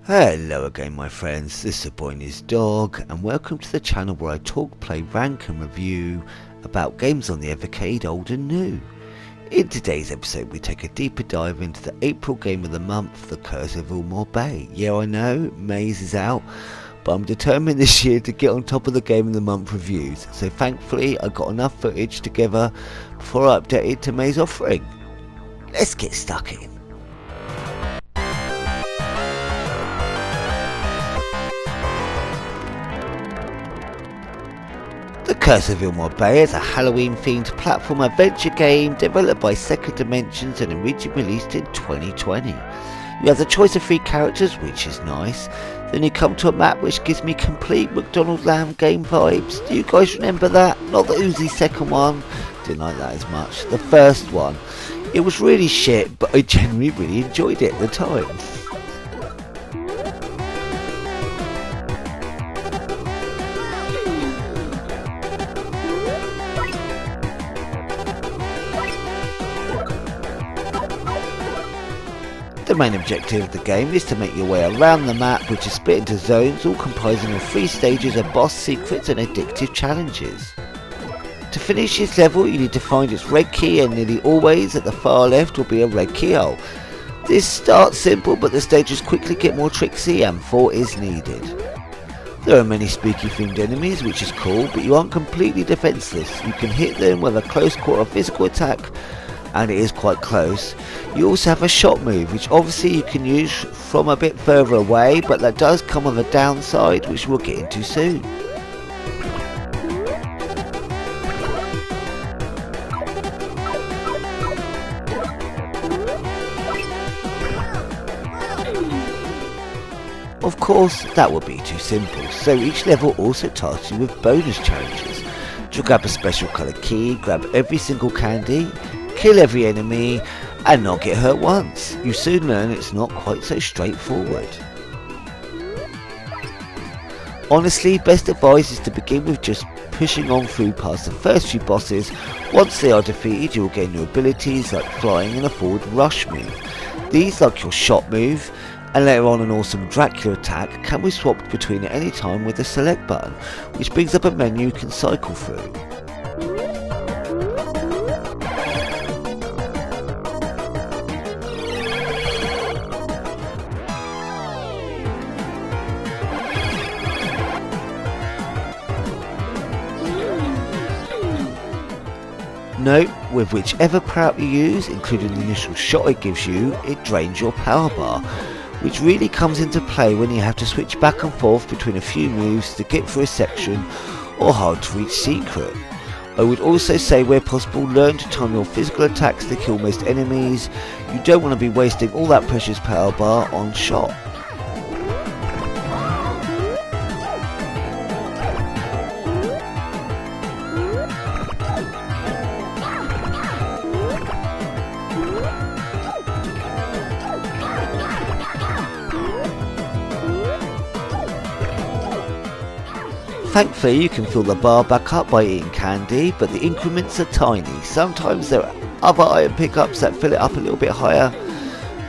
Hello again my friends, this is the boy and his dog, and welcome to the channel where I talk, play, rank and review about games on the Evercade, old and new. In today's episode we take a deeper dive into the April game of the month, The Curse of Illmoore Bay. Yeah, I know, Maze is out, but I'm determined this year to get on top of the game of the month reviews, so thankfully I got enough footage together before I updated to Maze offering. Let's get stuck in. The Curse of Illmoore Bay is a Halloween-themed platform adventure game developed by Second Dimensions and originally released in 2020. You have the choice of 3 characters, which is nice. Then you come to a map which gives me complete McDonald's Lamb game vibes. Do you guys remember that? Not the Uzi second one. Didn't like that as much. The first one. It was really shit, but I genuinely really enjoyed it at the time. The main objective of the game is to make your way around the map, which is split into zones all comprising of 3 stages of boss secrets and addictive challenges. To finish this level you need to find its red key, and nearly always at the far left will be a red keyhole. This starts simple but the stages quickly get more tricksy and thought is needed. There are many spooky themed enemies, which is cool, but you aren't completely defenseless. You can hit them with a close quarter physical attack, and it is quite close. You also have a shot move, which obviously you can use from a bit further away, but that does come with a downside which we'll get into soon. Of course, that would be too simple, so each level also tasks you with bonus challenges. To grab a special colour key, grab every single candy, kill every enemy, and not get hurt once. You soon learn it's not quite so straightforward. Honestly, best advice is to begin with just pushing on through past the first few bosses. Once they are defeated, you will gain new abilities like flying and a forward rush move. These, like your shot move, and later on an awesome Dracula attack, can be swapped between at any time with the select button, which brings up a menu you can cycle through. Note, with whichever power you use, including the initial shot it gives you, it drains your power bar, which really comes into play when you have to switch back and forth between a few moves to get through a section or hard to reach secret. I would also say where possible, learn to time your physical attacks to kill most enemies. You don't want to be wasting all that precious power bar on shot. Thankfully you can fill the bar back up by eating candy, but the increments are tiny. Sometimes there are other item pickups that fill it up a little bit higher,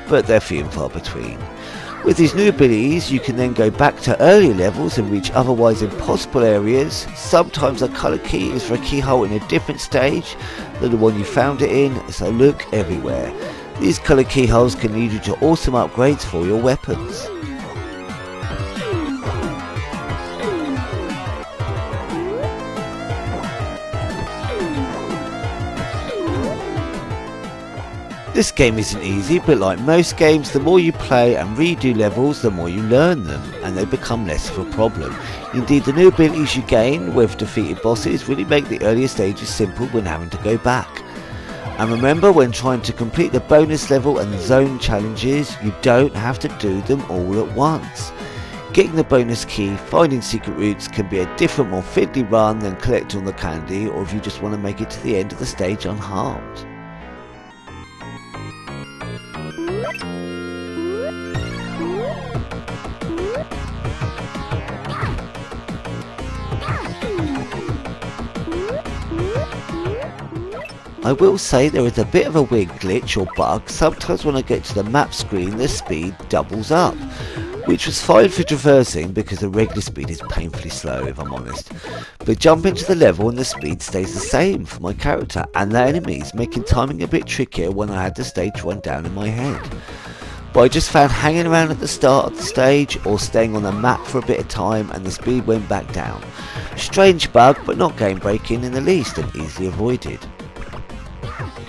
but they're few and far between. With these new abilities you can then go back to earlier levels and reach otherwise impossible areas. Sometimes a colour key is for a keyhole in a different stage than the one you found it in, so look everywhere. These colour keyholes can lead you to awesome upgrades for your weapons. This game isn't easy, but like most games, the more you play and redo levels, the more you learn them, and they become less of a problem. Indeed, the new abilities you gain with defeated bosses really make the earlier stages simple when having to go back. And remember, when trying to complete the bonus level and zone challenges, you don't have to do them all at once. Getting the bonus key, finding secret routes can be a different, more fiddly run than collecting the candy, or if you just want to make it to the end of the stage unharmed. I will say there is a bit of a weird glitch or bug. Sometimes when I get to the map screen the speed doubles up. which was fine for traversing because the regular speed is painfully slow if I'm honest. But jump into the level and the speed stays the same for my character and the enemies, making timing a bit trickier when I had the stage run down in my head. But I just found hanging around at the start of the stage or staying on the map for a bit of time and the speed went back down. Strange bug, but not game breaking in the least and easily avoided.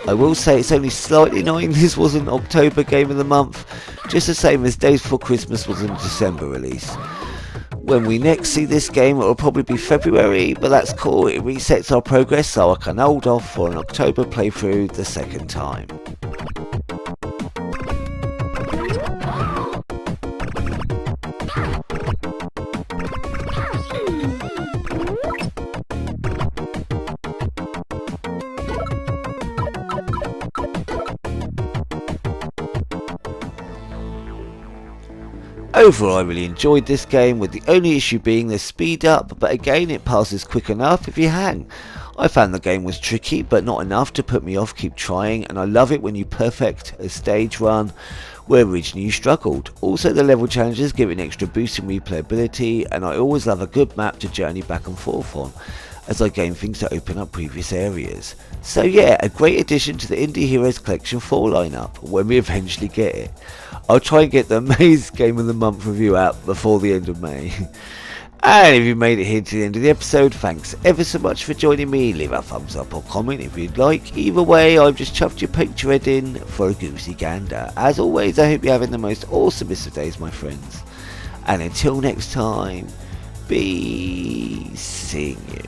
I will say it's only slightly annoying this wasn't October Game of the Month, just the same as Days Before Christmas was a December release. When we next see this game it will probably be February, but that's cool, it resets our progress so I can hold off for an October playthrough the second time. Overall I really enjoyed this game, with the only issue being the speed up, but again it passes quick enough if you hang. I found the game was tricky but not enough to put me off keep trying, and I love it when you perfect a stage run where originally you struggled. Also the level challenges give it an extra boost in replayability, and I always love a good map to journey back and forth on as I gain things to open up previous areas. So yeah, a great addition to the Indie Heroes Collection fall lineup when we eventually get it. I'll try and get the May's Game of the Month review out before the end of May. And if you made it here to the end of the episode, thanks ever so much for joining me. Leave a thumbs up or comment if you'd like. Either way, I've just chuffed your picture head in for a goosey gander. As always, I hope you're having the most awesomest of days, my friends. And until next time, be seeing you.